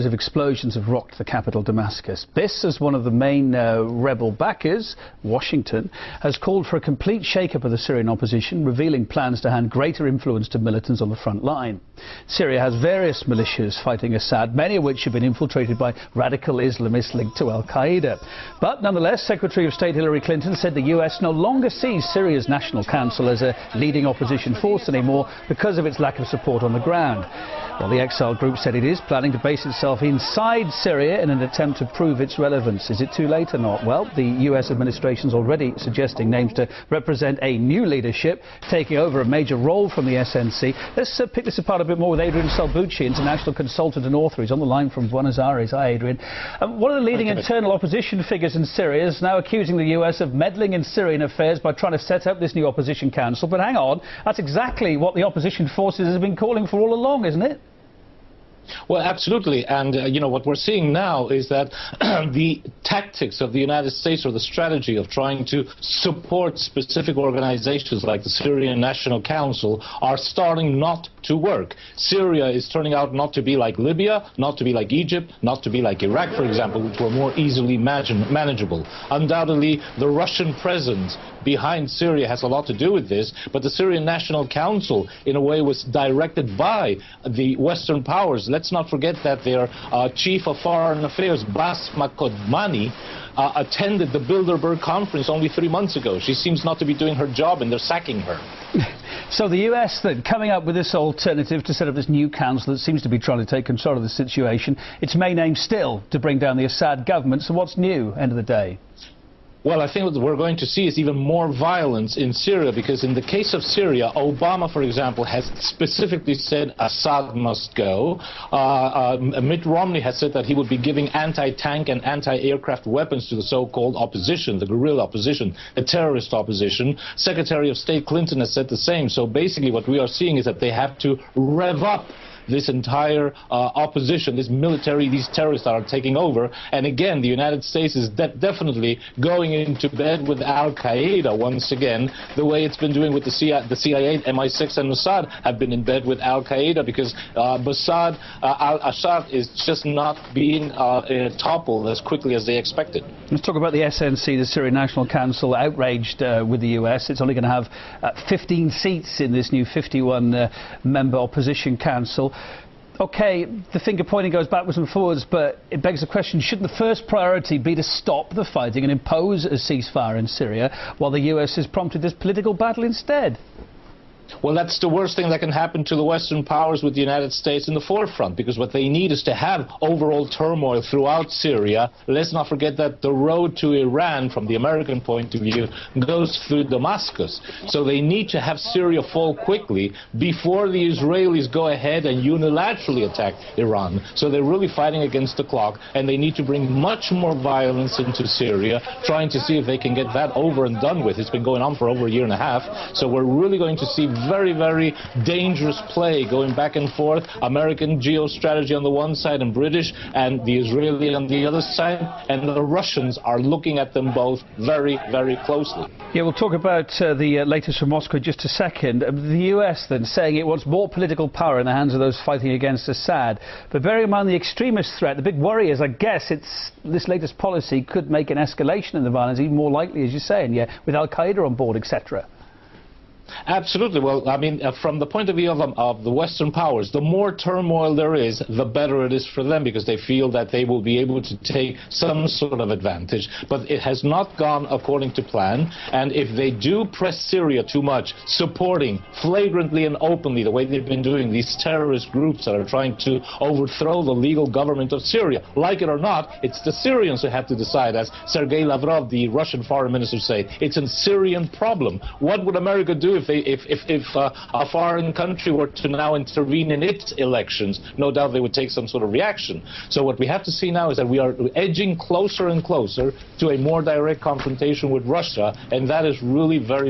Of explosions have rocked the capital Damascus. This, as one of the main rebel backers, Washington, has called for a complete shake-up of the Syrian opposition, revealing plans to hand greater influence to militants on the front line. Syria has various militias fighting Assad, many of which have been infiltrated by radical Islamists linked to al-Qaeda. But nonetheless, Secretary of State Hillary Clinton said the US no longer sees Syria's National Council as a leading opposition force anymore because of its lack of support on the ground. Well, the exile group said it is planning to base itself inside Syria in an attempt to prove its relevance. Is it too late or not? Well, the US administration is already suggesting names to represent a new leadership, taking over a major role from the SNC. Let's pick this apart a bit more with Adrian Salbucci, international consultant and author. He's on the line from Buenos Aires. Hi, Adrian. One of the leading internal opposition figures in Syria is now accusing the US of meddling in Syrian affairs by trying to set up this new opposition council. But hang on, that's exactly what the opposition forces have been calling for all along, isn't it? Well, absolutely. And, what we're seeing now is that the tactics of the United States, or the strategy of trying to support specific organizations like the Syrian National Council, are starting not to work. Syria is turning out not to be like Libya, not to be like Egypt, not to be like Iraq, for example, which were more easily manageable. Undoubtedly, the Russian presence behind Syria has a lot to do with this, but the Syrian National Council, in a way, was directed by the Western powers. Let's not forget that their chief of foreign affairs, Basma Kodmani, attended the Bilderberg conference only 3 months ago. She seems not to be doing her job, and they're sacking her. So the US then coming up with this alternative to set up this new council that seems to be trying to take control of the situation. Its main aim still to bring down the Assad government. So what's new, end of the day? Well, I think what we're going to see is even more violence in Syria, because in the case of Syria, Obama, for example, has specifically said Assad must go. Mitt Romney has said that he would be giving anti-tank and anti-aircraft weapons to the so-called opposition, the guerrilla opposition, the terrorist opposition. Secretary of State Clinton has said the same. So basically what we are seeing is that they have to rev up this entire opposition, this military, these terrorists that are taking over. And again, the United States is definitely going into bed with al-Qaeda once again, the way it's been doing with the CIA, MI6 and Mossad have been in bed with al-Qaeda, because al-Assad is just not being toppled as quickly as they expected. Let's talk about the SNC, the Syrian National Council, outraged with the US. It's only going to have 15 seats in this new 51-member opposition council. OK, the finger pointing goes backwards and forwards, but it begs the question, shouldn't the first priority be to stop the fighting and impose a ceasefire in Syria, while the US has prompted this political battle instead? Well, that's the worst thing that can happen to the Western powers, with the United States in the forefront, because what they need is to have overall turmoil throughout Syria. Let's not forget that the road to Iran, from the American point of view, goes through Damascus. So they need to have Syria fall quickly before the Israelis go ahead and unilaterally attack Iran. So they're really fighting against the clock, and they need to bring much more violence into Syria, trying to see if they can get that over and done with. It's been going on for over a year and a half. So we're really going to see very, very dangerous play going back and forth. American geostrategy on the one side and British, and the Israeli on the other side. And the Russians are looking at them both very, very closely. Yeah, we'll talk about the latest from Moscow in just a second. The US then saying it wants more political power in the hands of those fighting against Assad. But bearing in mind the extremist threat, the big worry is, I guess, this latest policy could make an escalation in the violence even more likely, as you say, and yeah, with al-Qaeda on board, etc. Absolutely. Well, I mean, from the point of view of the Western powers, the more turmoil there is, the better it is for them, because they feel that they will be able to take some sort of advantage. But it has not gone according to plan. And if they do press Syria too much, supporting flagrantly and openly, the way they've been doing, these terrorist groups that are trying to overthrow the legal government of Syria, like it or not, it's the Syrians who have to decide. As Sergei Lavrov, the Russian foreign minister, said, it's a Syrian problem. What would America do if a foreign country were to now intervene in its elections? No doubt they would take some sort of reaction. So what we have to see now is that we are edging closer and closer to a more direct confrontation with Russia, and that is really very